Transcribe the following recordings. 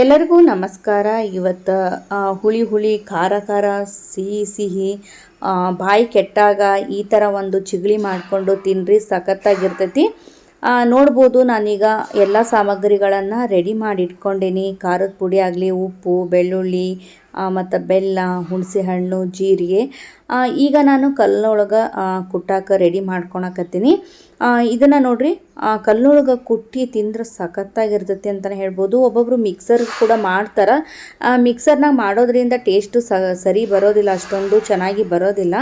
ಎಲ್ಲರಿಗೂ ನಮಸ್ಕಾರ. ಇವತ್ತು ಹುಳಿ ಹುಳಿ ಖಾರ ಖಾರ ಸಿಹಿ ಸಿಹಿ ಬಾಯಿ ಕೆಟ್ಟಾಗ ಈ ಥರ ಒಂದು ಚಿಗಳಿ ಮಾಡಿಕೊಂಡು ತಿನ್ನಿರಿ, ಸಖತ್ತಾಗಿರ್ತೈತಿ. ನೋಡ್ಬೋದು ನಾನೀಗ ಎಲ್ಲ ಸಾಮಗ್ರಿಗಳನ್ನು ರೆಡಿ ಮಾಡಿ ಇಟ್ಕೊಂಡೀನಿ. ಖಾರದ ಪುಡಿ ಆಗಲಿ, ಉಪ್ಪು, ಬೆಳ್ಳುಳ್ಳಿ ಮತ್ತು ಬೆಲ್ಲ, ಹುಣಸೆ ಹಣ್ಣು, ಜೀರಿಗೆ. ಈಗ ನಾನು ಕಲ್ಲೊಳಗೆ ಕುಟ್ಟಾಕ ರೆಡಿ ಮಾಡ್ಕೊಳಕತ್ತೀನಿ. ಇದನ್ನು ನೋಡ್ರಿ, ಕಲ್ಲೊಳಗೆ ಕುಟ್ಟಿ ತಿಂದ್ರೆ ಸಖತ್ತಾಗಿರ್ತೈತಿ ಅಂತಲೇ ಹೇಳ್ಬೋದು. ಒಬ್ಬೊಬ್ಬರು ಮಿಕ್ಸರ್ ಕೂಡ ಮಾಡ್ತಾರೆ. ಮಿಕ್ಸರ್ನಾಗ ಮಾಡೋದ್ರಿಂದ ಟೇಸ್ಟು ಸರಿ ಬರೋದಿಲ್ಲ, ಅಷ್ಟೊಂದು ಚೆನ್ನಾಗಿ ಬರೋದಿಲ್ಲ.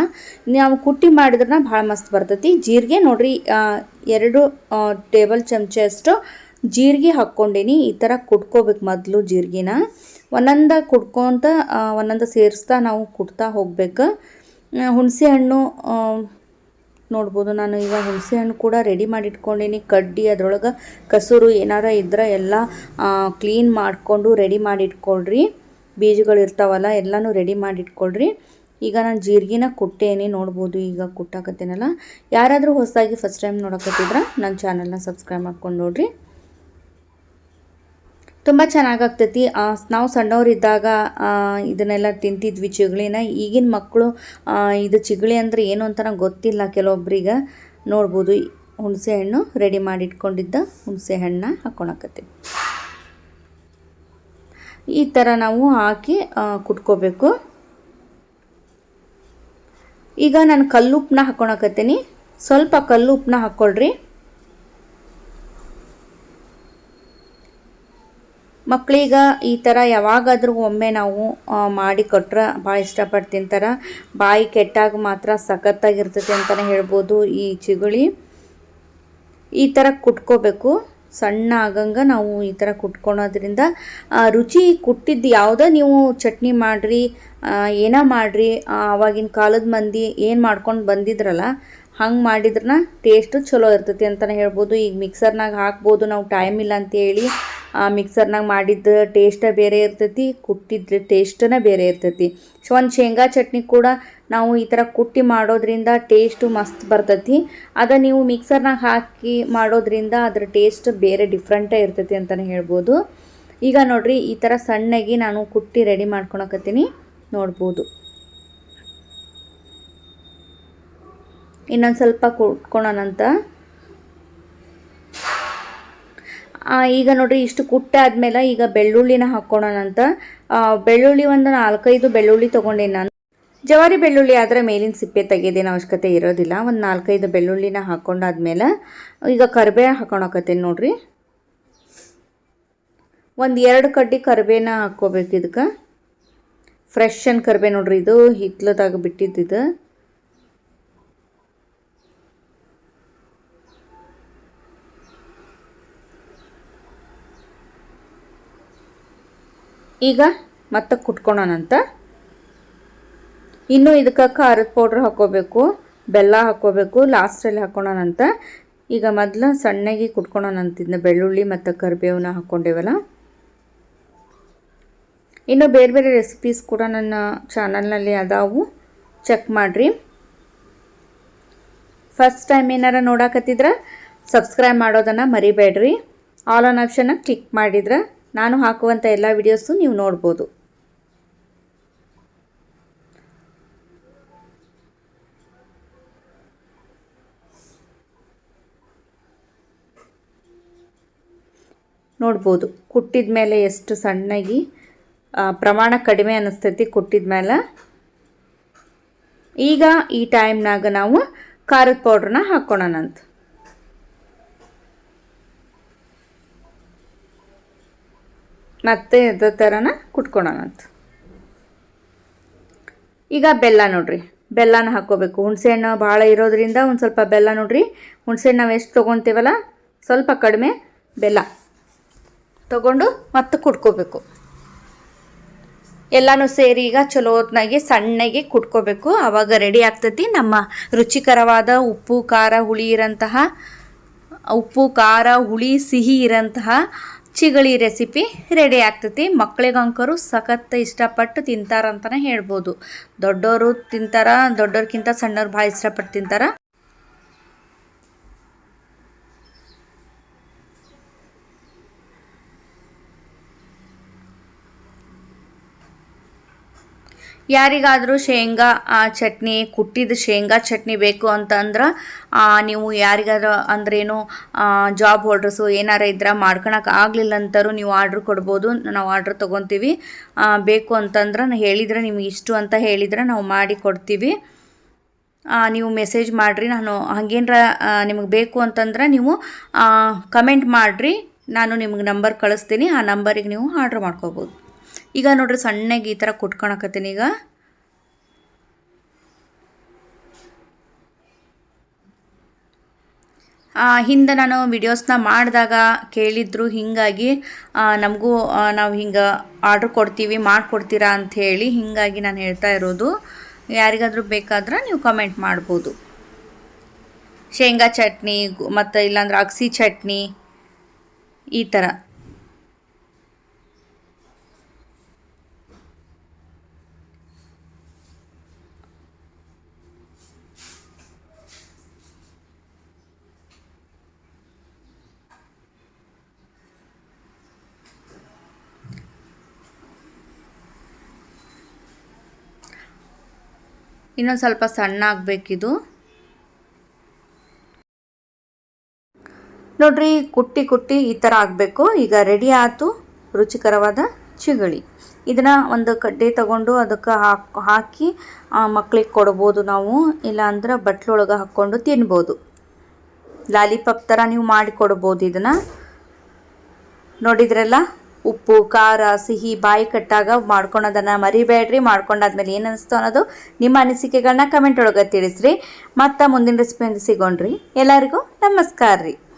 ನಾವು ಕುಟ್ಟಿ ಮಾಡಿದ್ರೆ ಭಾಳ ಮಸ್ತ್ ಬರ್ತೈತಿ. ಜೀರಿಗೆ ನೋಡ್ರಿ, 2 ಟೇಬಲ್ ಚಮಚಷ್ಟು ಜೀರಿಗೆ ಹಾಕ್ಕೊಂಡೀನಿ. ಈ ಥರ ಕುಟ್ಕೋಬೇಕು ಮೊದಲು ಜೀರಿಗೆನ. ಒಂದೊಂದು ಕುಟ್ಕೊತ ಒಂದೊಂದು ಸೇರಿಸ್ತಾ ನಾವು ಕುಟ್ತಾ ಹೋಗ್ಬೇಕು. ಹುಣಸೆ ಹಣ್ಣು ನೋಡ್ಬೋದು, ನಾನು ಈಗ ಹುಣಸೆ ಹಣ್ಣು ಕೂಡ ರೆಡಿ ಮಾಡಿ ಇಟ್ಕೊಂಡೀನಿ. ಕಡ್ಡಿ ಅದರೊಳಗೆ ಕಸೂರು ಏನಾರ ಇದ್ರೆ ಎಲ್ಲ ಕ್ಲೀನ್ ಮಾಡಿಕೊಂಡು ರೆಡಿ ಮಾಡಿ ಇಟ್ಕೊಳ್ರಿ. ಬೀಜಗಳು ಇರ್ತಾವಲ್ಲ ಎಲ್ಲನೂ ರೆಡಿ ಮಾಡಿ ಇಟ್ಕೊಳ್ರಿ. ಈಗ ನಾನು ಜೀರಿಗೆನ ಕುಟ್ಟೇನಿ, ನೋಡ್ಬೋದು ಈಗ ಕುಟ್ಟಾಕತ್ತೇನಲ್ಲ. ಯಾರಾದರೂ ಹೊಸದಾಗಿ ಫಸ್ಟ್ ಟೈಮ್ ನೋಡಕತ್ತಿದ್ರೆ ನನ್ನ ಚಾನಲ್ನ ಸಬ್ಸ್ಕ್ರೈಬ್ ಮಾಡ್ಕೊಂಡು ನೋಡ್ರಿ. ತುಂಬ ಚೆನ್ನಾಗಾಗ್ತೈತಿ. ನಾವು ಸಣ್ಣವರಿದ್ದಾಗ ಇದನ್ನೆಲ್ಲ ತಿಂತಿದ್ವಿ, ಚಿಗಳಿನ. ಈಗಿನ ಮಕ್ಕಳು ಇದು ಚಿಗಳಿ ಅಂದರೆ ಏನು ಅಂತ ಗೊತ್ತಿಲ್ಲ ಕೆಲವೊಬ್ರಿಗೆ. ನೋಡ್ಬೋದು, ಹುಣಸೆ ಹಣ್ಣು ರೆಡಿ ಮಾಡಿ ಇಟ್ಕೊಂಡಿದ್ದ ಹುಣಸೆ ಹಣ್ಣನ್ನ ಹಾಕ್ಕೊಳಕತ್ತೀವಿ. ಈ ಥರ ನಾವು ಹಾಕಿ ಕುಟ್ಕೋಬೇಕು. ಈಗ ನಾನು ಕಲ್ಲುಪ್ಪನ್ನ ಹಾಕ್ಕೊಳಕತ್ತೀನಿ. ಸ್ವಲ್ಪ ಕಲ್ಲುಪ್ಪನ್ನ ಹಾಕ್ಕೊಳ್ರಿ. ಮಕ್ಕಳಿಗೆ ಈ ಥರ ಯಾವಾಗಾದರೂ ಒಮ್ಮೆ ನಾವು ಮಾಡಿ ಕೊಟ್ರೆ ಭಾಳ ಇಷ್ಟಪಟ್ಟು ತಿಂತಾರೆ. ಬಾಯಿ ಕೆಟ್ಟಾಗ ಮಾತ್ರ ಸಖತ್ತಾಗಿರ್ತೈತಿ ಅಂತಲೇ ಹೇಳ್ಬೋದು. ಈ ಚಿಗುಳಿ ಈ ಥರ ಕುಟ್ಕೋಬೇಕು. ಸಣ್ಣ ಆಗಂಗೆ ನಾವು ಈ ಥರ ಕುಟ್ಕೊಳೋದ್ರಿಂದ ರುಚಿ ಕುಟ್ಟಿದ್ದು ಯಾವುದೋ ನೀವು ಚಟ್ನಿ ಮಾಡಿರಿ, ಏನೋ ಮಾಡಿರಿ, ಆವಾಗಿನ ಕಾಲದ ಮಂದಿ ಏನು ಮಾಡ್ಕೊಂಡು ಬಂದಿದ್ರಲ್ಲ ಹಂಗೆ ಮಾಡಿದ್ರನ್ನ ಟೇಸ್ಟು ಚಲೋ ಇರ್ತೈತಿ ಅಂತಲೇ ಹೇಳ್ಬೋದು. ಈಗ ಮಿಕ್ಸರ್ನಾಗ ಹಾಕ್ಬೋದು, ನಾವು ಟೈಮ್ ಇಲ್ಲ ಅಂತೇಳಿ ಮಿಕ್ಸರ್ನಾಗ ಮಾಡಿದ್ದು ಟೇಸ್ಟೇ ಬೇರೆ ಇರ್ತೈತಿ, ಕುಟ್ಟಿದ್ರೆ ಟೇಸ್ಟನೇ ಬೇರೆ ಇರ್ತೈತಿ. ಒಂದು ಶೇಂಗಾ ಚಟ್ನಿ ಕೂಡ ನಾವು ಈ ಥರ ಕುಟ್ಟಿ ಮಾಡೋದ್ರಿಂದ ಟೇಸ್ಟು ಮಸ್ತ್ ಬರ್ತೈತಿ. ಅದ ನೀವು ಮಿಕ್ಸರ್ನಾಗ ಹಾಕಿ ಮಾಡೋದ್ರಿಂದ ಅದ್ರ ಟೇಸ್ಟ್ ಬೇರೆ ಡಿಫ್ರೆಂಟೇ ಇರ್ತೈತಿ ಅಂತಲೇ ಹೇಳ್ಬೋದು. ಈಗ ನೋಡ್ರಿ, ಈ ಥರ ಸಣ್ಣಗೆ ನಾನು ಕುಟ್ಟಿ ರೆಡಿ ಮಾಡ್ಕೊಳಕತ್ತೀನಿ, ನೋಡ್ಬೋದು. ಇನ್ನೊಂದು ಸ್ವಲ್ಪ ಕುಟ್ಕೊಳೋಣಂತ. ಈಗ ನೋಡ್ರಿ, ಇಷ್ಟು ಕುಟ್ಟಾದ್ಮೇಲೆ ಈಗ ಬೆಳ್ಳುಳ್ಳಿನ ಹಾಕ್ಕೊಳೋಣಂತ. ಬೆಳ್ಳುಳ್ಳಿ ಒಂದು 4-5 ಬೆಳ್ಳುಳ್ಳಿ ತೊಗೊಂಡೆ ನಾನು. ಜವಾರಿ ಬೆಳ್ಳುಳ್ಳಿ ಆದರೆ ಮೇಲಿನ ಸಿಪ್ಪೆ ತೆಗೆಯೋದೇನು ಅವಶ್ಯಕತೆ ಇರೋದಿಲ್ಲ. ಒಂದು 4-5 ಬೆಳ್ಳುಳ್ಳಿನ ಹಾಕ್ಕೊಂಡಾದ್ಮೇಲೆ ಈಗ ಕರಿಬೇವು ಹಾಕ್ಕೊಳಕತ್ತೀನಿ ನೋಡ್ರಿ. ಒಂದು 2 ಕಡ್ಡಿ ಕರಿಬೇನ ಹಾಕ್ಕೋಬೇಕು. ಇದಕ್ಕೆ ಫ್ರೆಶ್ ಅನ್ ಕರಿಬೇ ನೋಡ್ರಿ, ಇದು ಹಿತ್ಲದಾಗ ಬಿಟ್ಟಿದ್ದು. ಈಗ ಮತ್ತೆ ಕುಟ್ಕೊಳೋಣಂತ. ಇನ್ನು ಇದಕ್ಕೆ ಖಾರದ ಪೌಡ್ರ್ ಹಾಕ್ಕೋಬೇಕು, ಬೆಲ್ಲ ಹಾಕ್ಕೋಬೇಕು, ಲಾಸ್ಟಲ್ಲಿ ಹಾಕ್ಕೊಳೋಣಂತ. ಈಗ ಮೊದಲು ಸಣ್ಣಗೆ ಕುಟ್ಕೊಳೋಣಂತಿದ್ನ ಬೆಳ್ಳುಳ್ಳಿ ಮತ್ತು ಕರಿಬೇವನ್ನ ಹಾಕ್ಕೊಂಡೇವಲ್ಲ. ಇನ್ನು ಬೇರೆ ಬೇರೆ ರೆಸಿಪೀಸ್ ಕೂಡ ನನ್ನ ಚಾನಲ್ನಲ್ಲಿ ಅದಾವು, ಚೆಕ್ ಮಾಡಿರಿ. ಫಸ್ಟ್ ಟೈಮ್ ಏನಾರ ನೋಡಕತ್ತಿದ್ರೆ ಸಬ್ಸ್ಕ್ರೈಬ್ ಮಾಡೋದನ್ನು ಮರಿಬೇಡ್ರಿ. ಆಲ್ ಆನ್ ಆಪ್ಷನ್ನ ಕ್ಲಿಕ್ ಮಾಡಿದ್ರೆ ನಾನು ಹಾಕುವಂಥ ಎಲ್ಲ ವಿಡಿಯೋಸು ನೀವು ನೋಡ್ಬೋದು. ನೋಡ್ಬೋದು ಕುಟ್ಟಿದ ಮೇಲೆ ಎಷ್ಟು ಸಣ್ಣಗೆ, ಪ್ರಮಾಣ ಕಡಿಮೆ ಅನ್ನಿಸ್ತೈತಿ ಕುಟ್ಟಿದ ಮೇಲೆ. ಈಗ ಈ ಟೈಮ್ನಾಗ ನಾವು ಖಾರದ ಪೌಡ್ರನ್ನ ಹಾಕ್ಕೊಳೋಣಂತ. ಮತ್ತೆ ಅದೇ ಥರನ ಕುಟ್ಕೊಳೋಣಂತ. ಈಗ ಬೆಲ್ಲ ನೋಡ್ರಿ, ಬೆಲ್ಲನ ಹಾಕ್ಕೋಬೇಕು. ಹುಣಸೆಹಣ್ಣು ಭಾಳ ಇರೋದ್ರಿಂದ ಒಂದು ಸ್ವಲ್ಪ ಬೆಲ್ಲ ನೋಡ್ರಿ. ಹುಣಸೆಹಣ್ಣು ನಾವು ಎಷ್ಟು ತೊಗೊತೀವಲ್ಲ ಸ್ವಲ್ಪ ಕಡಿಮೆ ಬೆಲ್ಲ ತೊಗೊಂಡು ಮತ್ತೆ ಕುಟ್ಕೋಬೇಕು. ಎಲ್ಲನೂ ಸೇರಿ ಈಗ ಚಲೋ ಹೊತ್ನಾಗೆ ಸಣ್ಣಗೆ ಕುಟ್ಕೋಬೇಕು. ಆವಾಗ ರೆಡಿ ಆಗ್ತೈತಿ ನಮ್ಮ ರುಚಿಕರವಾದ ಉಪ್ಪು ಖಾರ ಹುಳಿ ಸಿಹಿ ಇರೋಂತಹ ಚಿಗಳಿ ರೆಸಿಪಿ ರೆಡಿ ಆಗ್ತೈತಿ. ಮಕ್ಕಳಿಗಂಕರು ಸಖತ್ ಇಷ್ಟಪಟ್ಟು ತಿಂತಾರಂತಲೇ ಹೇಳ್ಬೋದು. ದೊಡ್ಡವರು ತಿಂತಾರ, ದೊಡ್ಡೋರ್ಕಿಂತ ಸಣ್ಣವ್ರು ಭಾಳ ಇಷ್ಟಪಟ್ಟು ತಿಂತಾರ. ಯಾರಿಗಾದರೂ ಶೇಂಗಾ ಚಟ್ನಿ, ಕುಟ್ಟಿದ ಶೇಂಗಾ ಚಟ್ನಿ ಬೇಕು ಅಂತಂದ್ರೆ ನೀವು ಯಾರಿಗಾದ್ರೂ ಅಂದ್ರೇನು ಜಾಬ್ ಹೋಲ್ಡರ್ಸು ಏನಾರ ಇದ್ರೆ ಮಾಡ್ಕೊಳಕ್ಕೆ ಆಗಲಿಲ್ಲ ಅಂತಾರು ನೀವು ಆರ್ಡ್ರ್ ಕೊಡ್ಬೋದು. ನಾವು ಆರ್ಡ್ರ್ ತೊಗೊತೀವಿ. ಬೇಕು ಅಂತಂದ್ರೆ ಹೇಳಿದರೆ ನಿಮ್ಗೆ ಇಷ್ಟು ಅಂತ ಹೇಳಿದರೆ ನಾವು ಮಾಡಿ ಕೊಡ್ತೀವಿ. ನೀವು ಮೆಸೇಜ್ ಮಾಡಿರಿ. ನಾನು ಹಾಗೇನಾರ ನಿಮಗೆ ಬೇಕು ಅಂತಂದ್ರೆ ನೀವು ಕಮೆಂಟ್ ಮಾಡಿರಿ, ನಾನು ನಿಮಗೆ ನಂಬರ್ ಕಳಿಸ್ತೀನಿ. ಆ ನಂಬರಿಗೆ ನೀವು ಆರ್ಡ್ರ್ ಮಾಡ್ಕೋಬೋದು. ಈಗ ನೋಡ್ರಿ ಸಣ್ಣಗೆ ಈ ಥರ ಕುಟ್ಕೊಳಕತ್ತೀನಿ. ಈಗ ಹಿಂದೆ ನಾನು ವಿಡಿಯೋಸ್ನ ಮಾಡಿದಾಗ ಕೇಳಿದ್ರು, ಹೀಗಾಗಿ ನಮಗೂ ನಾವು ಹಿಂಗೆ ಆರ್ಡ್ರ್ ಕೊಡ್ತೀವಿ, ಮಾಡಿಕೊಡ್ತೀರಾ ಅಂಥೇಳಿ, ಹೀಗಾಗಿ ನಾನು ಹೇಳ್ತಾ ಇರೋದು. ಯಾರಿಗಾದರೂ ಬೇಕಾದ್ರೆ ನೀವು ಕಮೆಂಟ್ ಮಾಡ್ಬೋದು. ಶೇಂಗಾ ಚಟ್ನಿ ಮತ್ತು ಇಲ್ಲಾಂದ್ರೆ ಅಗಸಿ ಚಟ್ನಿ ಈ ಥರ. ಇನ್ನೊಂದು ಸ್ವಲ್ಪ ಸಣ್ಣ ಆಗಬೇಕಿದು. ನೋಡ್ರಿ ಕುಟ್ಟಿ ಈ ಥರ ಆಗಬೇಕು. ಈಗ ರೆಡಿ ಆಯ್ತು ರುಚಿಕರವಾದ ಚಿಗಳಿ. ಇದನ್ನು ಒಂದು ಕಡ್ಡೆ ತಗೊಂಡು ಅದಕ್ಕೆ ಹಾಕಿ ಮಕ್ಕಳಿಗೆ ಕೊಡ್ಬೋದು ನಾವು, ಇಲ್ಲ ಅಂದ್ರೆ ಬಟ್ಲೊಳಗೆ ಹಾಕ್ಕೊಂಡು ತಿನ್ಬೋದು. ಲಾಲಿಪಾಪ್ ಥರ ನೀವು ಮಾಡಿ ಕೊಡ್ಬೋದು. ಇದನ್ನು ನೋಡಿದ್ರಲ್ಲ, ಉಪ್ಪು ಖಾರ ಸಿಹಿ ಬಾಯಿ ಕಟ್ಟಾಗ ಮಾಡ್ಕೊಳೋದನ್ನು ಮರಿಬೇಡ್ರಿ. ಮಾಡ್ಕೊಂಡಾದ್ಮೇಲೆ ಏನು ಅನಿಸ್ತು ಅನ್ನೋದು ನಿಮ್ಮ ಅನಿಸಿಕೆಗಳನ್ನ ಕಮೆಂಟ್ ಒಳಗೆ ತಿಳಿಸ್ರಿ. ಮತ್ತು ಮುಂದಿನ ರೆಸಿಪಿಯಿಂದ ಸಿಗೋಣ್ರಿ. ಎಲ್ಲರಿಗೂ ನಮಸ್ಕಾರ ರೀ.